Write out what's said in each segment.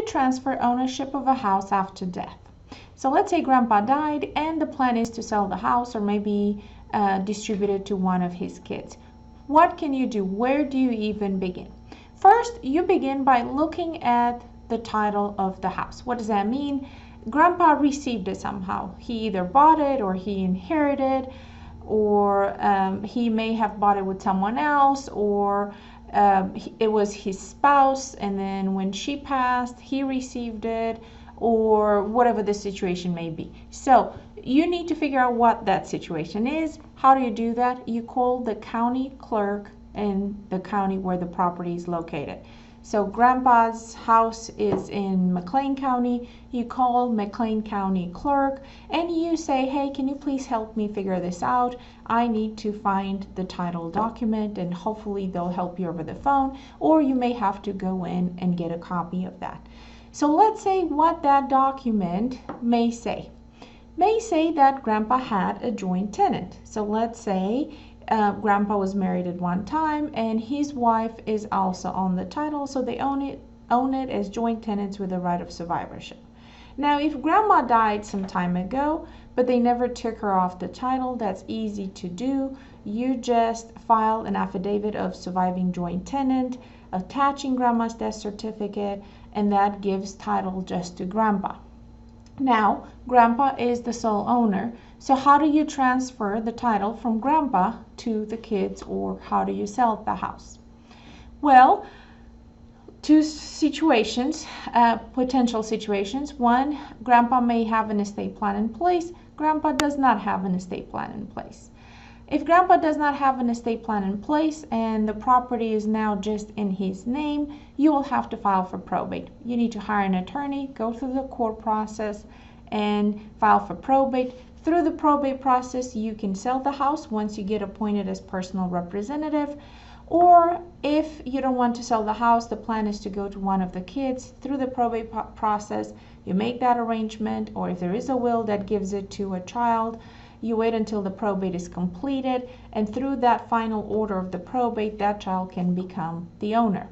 transfer ownership of a house after death? So let's say grandpa died and the plan is to sell the house or maybe distribute it to one of his kids. What can you do? Where do you even begin? First, you begin by looking at the title of the house. What does that mean? Grandpa received it somehow. He either bought it or he inherited, or he may have bought it with someone else, or it was his spouse and then when she passed he received it, or whatever the situation may be. So you need to figure out what that situation is. How do you do that? You call the county clerk in the county where the property is located. So grandpa's house is in McLean County. You call McLean County Clerk and you say, hey, can you please help me figure this out? I need to find the title document, and hopefully they'll help you over the phone, or you may have to go in and get a copy of that. So let's say what that document may say. May say that grandpa had a joint tenant. So let's say grandpa was married at one time and his wife is also on the title, so they own it as joint tenants with the right of survivorship. Now if grandma died some time ago but they never took her off the title, that's easy to do. You just file an affidavit of surviving joint tenant attaching grandma's death certificate, and that gives title just to grandpa. Now grandpa is the sole owner, so how do you transfer the title from grandpa to the kids, or how do you sell the house? Well, two situations, potential situations. One, grandpa may have an estate plan in place. Grandpa does not have an estate plan in place. If grandpa does not have an estate plan in place and the property is now just in his name, you will have to file for probate. You need to hire an attorney, go through the court process, and file for probate. Through the probate process, you can sell the house once you get appointed as personal representative. Or if you don't want to sell the house, the plan is to go to one of the kids. Through the probate process, you make that arrangement, or if there is a will that gives it to a child, you wait until the probate is completed, and through that final order of the probate, that child can become the owner.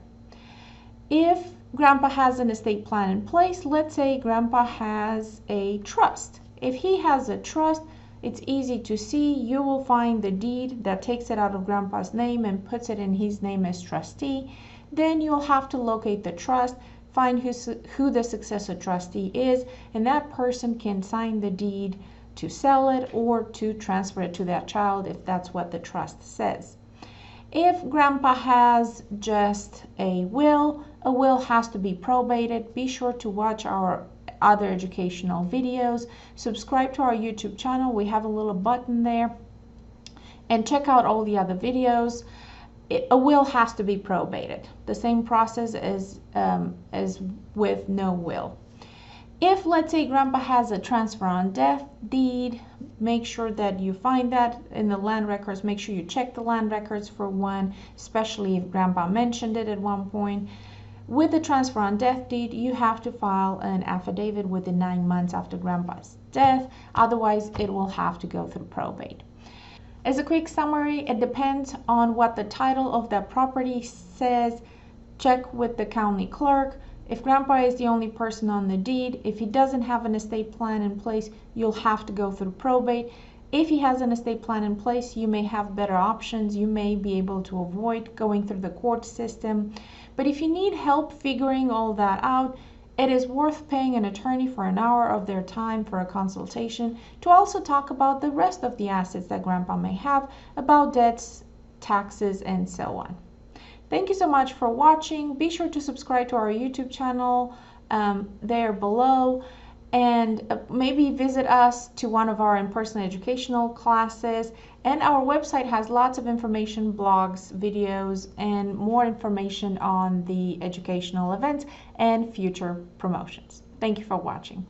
If grandpa has an estate plan in place, let's say grandpa has a trust. If he has a trust, it's easy to see. You will find the deed that takes it out of grandpa's name and puts it in his name as trustee. Then you'll have to locate the trust, find who the successor trustee is, and that person can sign the deed to sell it or to transfer it to that child if that's what the trust says. If grandpa has just a will has to be probated. Be sure to watch our other educational videos. Subscribe to our YouTube channel. We have a little button there. And check out all the other videos. A will has to be probated. The same process as with no will. If, let's say, grandpa has a transfer on death deed, make sure that you find that in the land records. Make sure you check the land records for one, especially if grandpa mentioned it at one point. With the transfer on death deed, you have to file an affidavit within 9 months after grandpa's death. Otherwise, it will have to go through probate. As a quick summary, it depends on what the title of that property says. Check with the county clerk. If grandpa is the only person on the deed, if he doesn't have an estate plan in place, you'll have to go through probate. If he has an estate plan in place, you may have better options. You may be able to avoid going through the court system. But if you need help figuring all that out, it is worth paying an attorney for an hour of their time for a consultation to also talk about the rest of the assets that grandpa may have, about debts, taxes, and so on. Thank you so much for watching. Be sure to subscribe to our YouTube channel there below, and maybe visit us to one of our in-person educational classes. And our website has lots of information, blogs, videos, and more information on the educational events and future promotions. Thank you for watching.